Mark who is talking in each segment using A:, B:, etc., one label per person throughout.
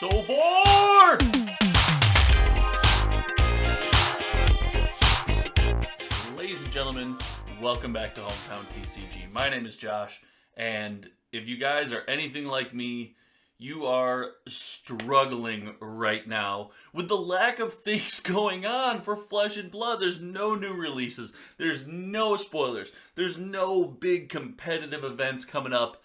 A: So bored! Ladies and gentlemen, welcome back to HometownTCG. My name is Josh, and if you guys are anything like me, you are struggling right now with the lack of things going on for Flesh and Blood. There's no new releases. There's no spoilers. There's no big competitive events coming up.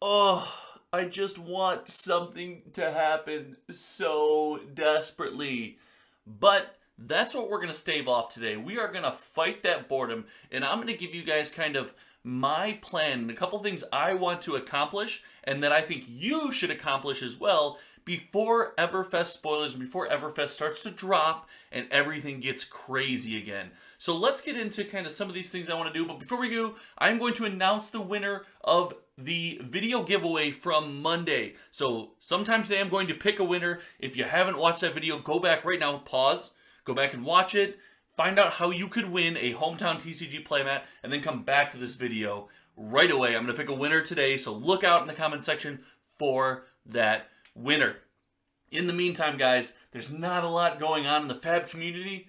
A: Oh, I just want something to happen so desperately. But that's what we're going to stave off today. We are going to fight that boredom, and I'm going to give you guys kind of my plan and a couple things I want to accomplish and that I think you should accomplish as well before Everfest spoilers, before Everfest starts to drop and everything gets crazy again. So let's get into kind of some of these things I want to do. But before we do, I'm going to announce the winner of the video giveaway from Monday. So sometime today I'm going to pick a winner. If you haven't watched that video, go back right now, pause, go back and watch it. Find out how you could win a Hometown TCG playmat, and then come back to this video right away. I'm going to pick a winner today, so look out in the comment section for that winner. In the meantime, guys, there's not a lot going on in the FaB community,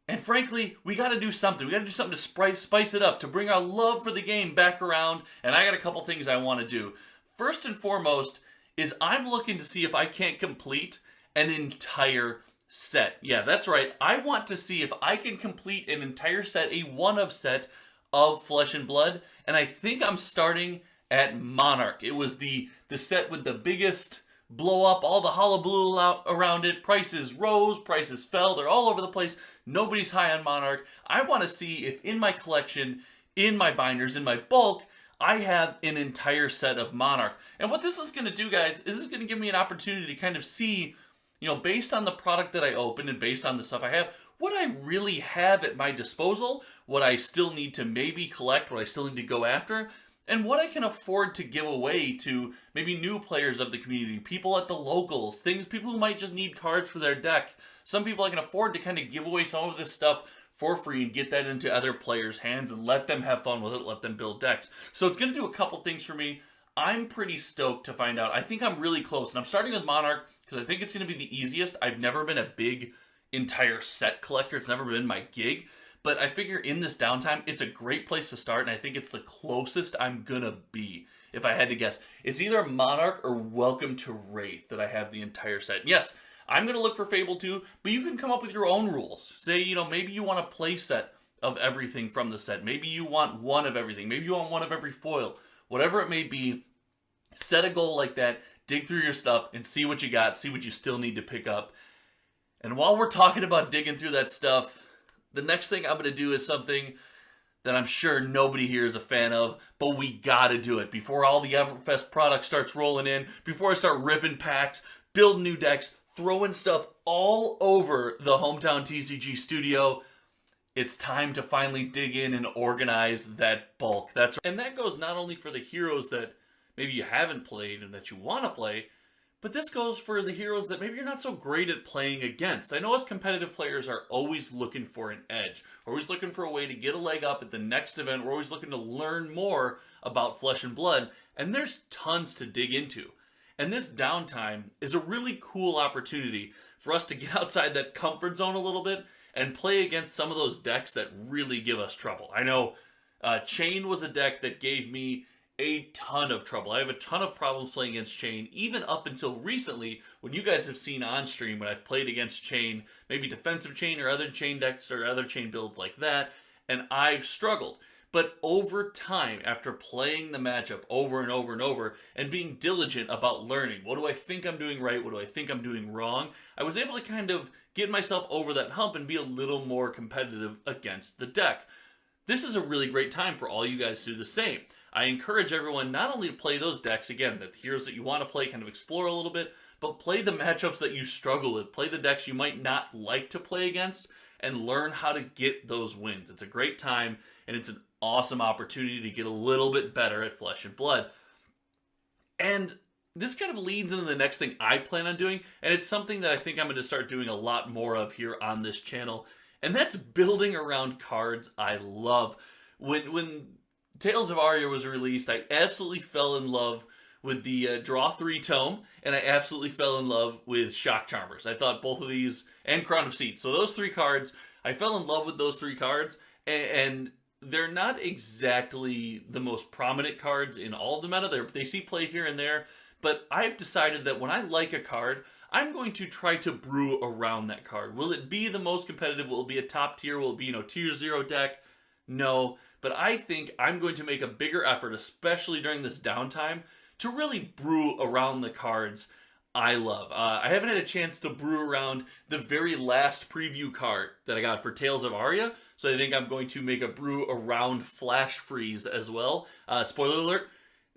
A: and frankly, we got to do something. We got to do something to spice it up, to bring our love for the game back around, and I got a couple things I want to do. First and foremost is I'm looking to see if I can't complete an entire set. Yeah, that's right. I want to see if I can complete an entire set, a one-of set of Flesh and Blood, and I think I'm starting at Monarch. It was the set with the biggest blow up, all the hullabaloo around it. Prices rose, prices fell, they're all over the place. Nobody's high on Monarch. I want to see if in my collection, in my binders, in my bulk, I have an entire set of Monarch. And what this is going to do, guys, is this is going to give me an opportunity to kind of see, you know, based on the product that I open and based on the stuff I have, what I really have at my disposal, what I still need to maybe collect, what I still need to go after, and what I can afford to give away to maybe new players of the community, people at the locals, people who might just need cards for their deck. Some people I can afford to kind of give away some of this stuff for free and get that into other players' hands and let them have fun with it, let them build decks. So it's going to do a couple things for me. I'm pretty stoked to find out. I think I'm really close, and I'm starting with Monarch because I think it's going to be the easiest. I've never been a big entire set collector. It's never been my gig. But I figure in this downtime, it's a great place to start, and I think it's the closest I'm going to be, if I had to guess. It's either Monarch or Welcome to Wraith that I have the entire set. And yes, I'm going to look for Fable 2, but you can come up with your own rules. Say, you know, maybe you want a play set of everything from the set. Maybe you want one of everything. Maybe you want one of every foil. Whatever it may be, set a goal like that, dig through your stuff, and see what you got, see what you still need to pick up. And while we're talking about digging through that stuff, the next thing I'm going to do is something that I'm sure nobody here is a fan of, but we got to do it. Before all the Everfest product starts rolling in, before I start ripping packs, building new decks, throwing stuff all over the Hometown TCG studio, it's time to finally dig in and organize that bulk. And that goes not only for the heroes that maybe you haven't played and that you want to play, but this goes for the heroes that maybe you're not so great at playing against. I know us competitive players are always looking for an edge. We're always looking for a way to get a leg up at the next event. We're always looking to learn more about Flesh and Blood, and there's tons to dig into. And this downtime is a really cool opportunity for us to get outside that comfort zone a little bit and play against some of those decks that really give us trouble. I know Chain was a deck that gave me a ton of trouble. I have a ton of problems playing against Chain, even up until recently, when you guys have seen on stream when I've played against Chain, maybe defensive Chain or other Chain decks or other Chain builds like that, and I've struggled. But over time, after playing the matchup over and over and over, and being diligent about learning, what do I think I'm doing right, what do I think I'm doing wrong, I was able to kind of get myself over that hump and be a little more competitive against the deck. This is a really great time for all you guys to do the same. I encourage everyone not only to play those decks, again, the heroes that you want to play, kind of explore a little bit, but play the matchups that you struggle with. Play the decks you might not like to play against, and learn how to get those wins. It's a great time, and it's an awesome opportunity to get a little bit better at Flesh and Blood. And this kind of leads into the next thing I plan on doing, and it's something that I think I'm going to start doing a lot more of here on this channel, and that's building around cards I love. When Tales of Aria was released, I absolutely fell in love with the Draw 3 tome, and I absolutely fell in love with Shock Charmers. I thought both of these, and Crown of Seeds. So those 3 cards, I fell in love with those 3 cards, and they're not exactly the most prominent cards in all of the meta. They see play here and there, but I've decided that when I like a card, I'm going to try to brew around that card. Will it be the most competitive? Will it be a top tier? Will it be, tier 0 deck? No, but I think I'm going to make a bigger effort, especially during this downtime, to really brew around the cards I love. I haven't had a chance to brew around the very last preview card that I got for Tales of Aria, so I think I'm going to make a brew around Flash Freeze as well. Spoiler alert,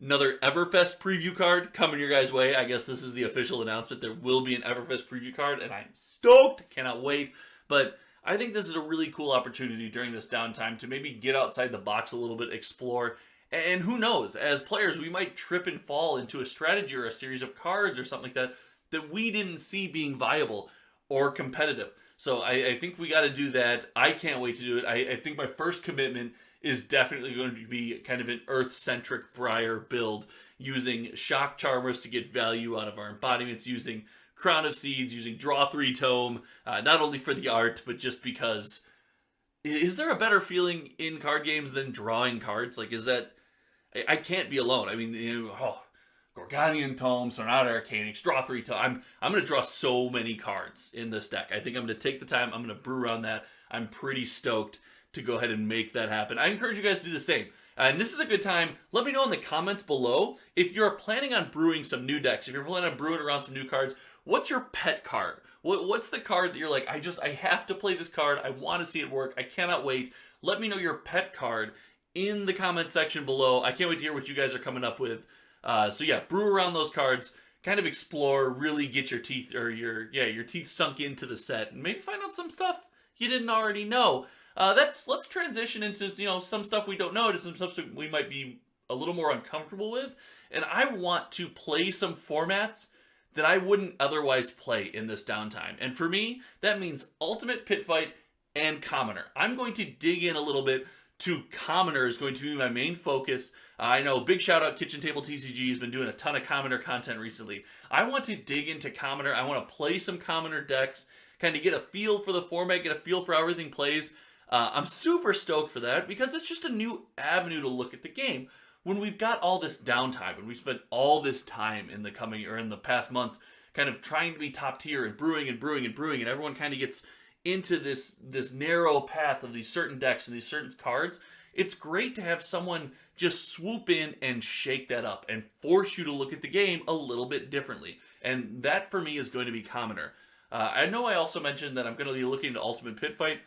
A: another Everfest preview card coming your guys' way. I guess this is the official announcement. There will be an Everfest preview card, and I'm stoked. Cannot wait. But I think this is a really cool opportunity during this downtime to maybe get outside the box a little bit, explore. And who knows, as players, we might trip and fall into a strategy or a series of cards or something like that we didn't see being viable or competitive. So I think we got to do that. I can't wait to do it. I think my first commitment is definitely going to be kind of an Earth-centric Briar build, using Shock Charmers to get value out of our embodiments, using Crown of Seeds, using Draw 3 Tome, not only for the art, but just because... Is there a better feeling in card games than drawing cards? Like, is that... I can't be alone. I mean, Gorganian Tome, Sonata Arcanix, Draw 3 Tome. I'm going to draw so many cards in this deck. I think I'm going to take the time. I'm going to brew around that. I'm pretty stoked to go ahead and make that happen. I encourage you guys to do the same. And this is a good time. Let me know in the comments below if you're planning on brewing some new decks. If you're planning on brewing around some new cards, what's your pet card? What's the card that you're like, I have to play this card. I want to see it work. I cannot wait. Let me know your pet card in the comment section below. I can't wait to hear what you guys are coming up with. So yeah, brew around those cards, kind of explore, really get your teeth your teeth sunk into the set, and maybe find out some stuff you didn't already know. Let's transition into some stuff we don't know to some stuff we might be a little more uncomfortable with. And I want to play some formats that I wouldn't otherwise play in this downtime. And for me, that means Ultimate Pit Fight and Commoner. I'm going to dig in a little bit to Commoner is going to be my main focus. I know, big shout out Kitchen Table TCG has been doing a ton of Commoner content recently. I want to dig into Commoner. I want to play some Commoner decks, kind of get a feel for the format, get a feel for how everything plays. I'm super stoked for that because it's just a new avenue to look at the game. When we've got all this downtime and we've spent all this time in the past months kind of trying to be top tier and brewing and brewing and brewing, and everyone kind of gets into this narrow path of these certain decks and these certain cards, it's great to have someone just swoop in and shake that up and force you to look at the game a little bit differently. And that for me is going to be Commoner. I know I also mentioned that I'm going to be looking into Ultimate Pit Fight.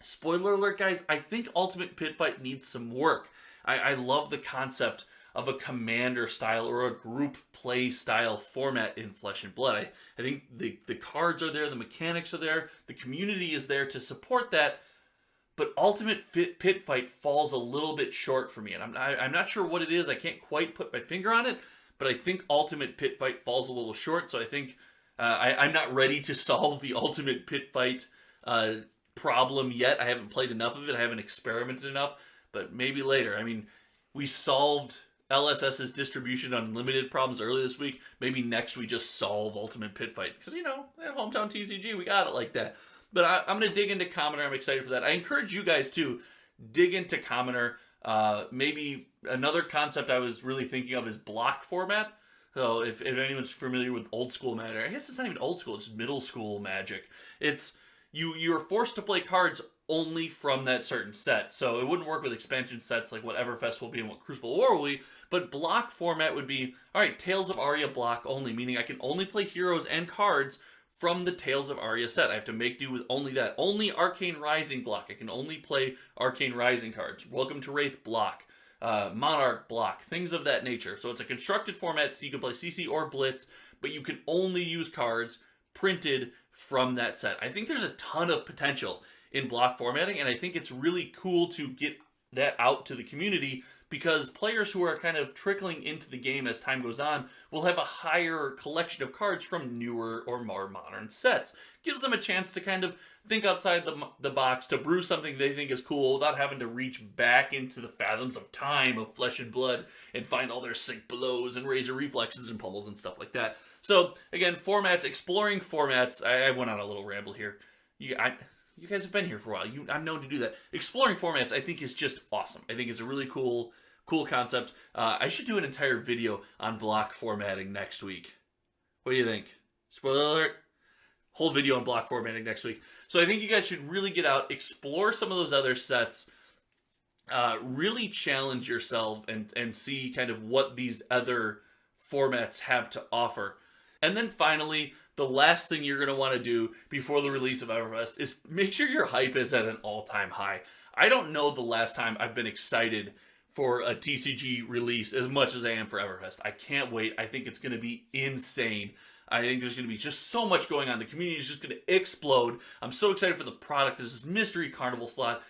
A: Spoiler alert, guys, I think Ultimate Pit Fight needs some work. I love the concept of a commander style or a group play style format in Flesh and Blood. I think the cards are there, the mechanics are there, the community is there to support that, but Ultimate Pit Fight falls a little bit short for me, and I'm not sure what it is. I can't quite put my finger on it, but I think Ultimate Pit Fight falls a little short, so I think I'm not ready to solve the Ultimate Pit Fight problem yet. I haven't played enough of it, I haven't experimented enough, but maybe later. I mean, we solved LSS's distribution unlimited problems earlier this week. Maybe next we just solve Ultimate Pit Fight. Because, at HometownTCG, we got it like that. But I'm going to dig into Commoner. I'm excited for that. I encourage you guys to dig into Commoner. Maybe another concept I was really thinking of is block format. So if anyone's familiar with old school Magic, I guess it's not even old school, it's middle school Magic. It's you're forced to play cards only from that certain set. So it wouldn't work with expansion sets like what Everfest will be and what Crucible War will be, but block format would be, alright, Tales of Aria block only, meaning I can only play heroes and cards from the Tales of Aria set. I have to make do with only that. Only Arcane Rising block. I can only play Arcane Rising cards. Welcome to Wraith block. Monarch block. Things of that nature. So it's a constructed format, so you can play CC or Blitz, but you can only use cards printed from that set. I think there's a ton of potential in block formatting, and I think it's really cool to get that out to the community because players who are kind of trickling into the game as time goes on will have a higher collection of cards from newer or more modern sets. Gives them a chance to kind of think outside the box, to brew something they think is cool without having to reach back into the fathoms of time of Flesh and Blood and find all their sync blows and razor reflexes and pummels and stuff like that. So again, formats, exploring formats. I went on a little ramble here. You guys have been here for a while. I'm known to do that. Exploring formats, I think, is just awesome. I think it's a really cool concept. I should do an entire video on block formatting next week. What do you think? Spoiler alert. Whole video on block formatting next week. So I think you guys should really get out, explore some of those other sets, really challenge yourself and see kind of what these other formats have to offer. And then finally, the last thing you're going to want to do before the release of Everfest is make sure your hype is at an all-time high. I don't know the last time I've been excited for a TCG release as much as I am for Everfest. I can't wait. I think it's going to be insane. I think there's going to be just so much going on. The community is just going to explode. I'm so excited for the product. There's this mystery carnival slot.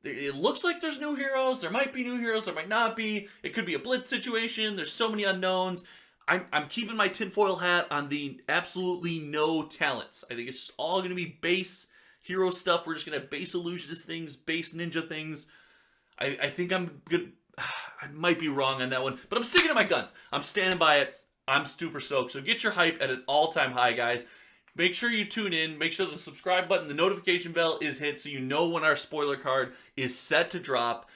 A: It looks like there's new heroes. There might be new heroes. There might not be. It could be a blitz situation. There's so many unknowns. I'm keeping my tinfoil hat on the absolutely no talents. I think it's just all going to be base hero stuff. We're just going to have base illusionist things, base ninja things. I think I'm good. I might be wrong on that one, but I'm sticking to my guns. I'm standing by it. I'm super stoked. So get your hype at an all-time high, guys. Make sure you tune in. Make sure the subscribe button, the notification bell is hit so you know when our spoiler card is set to drop.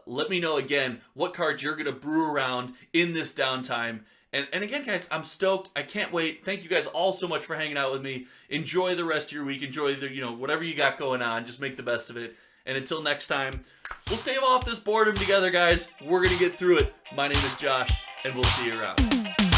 A: Let me know, again, what cards you're going to brew around in this downtime. And again, guys, I'm stoked. I can't wait. Thank you guys all so much for hanging out with me. Enjoy the rest of your week. Enjoy whatever you got going on. Just make the best of it. And until next time, we'll stave off this boredom together, guys. We're going to get through it. My name is Josh, and we'll see you around.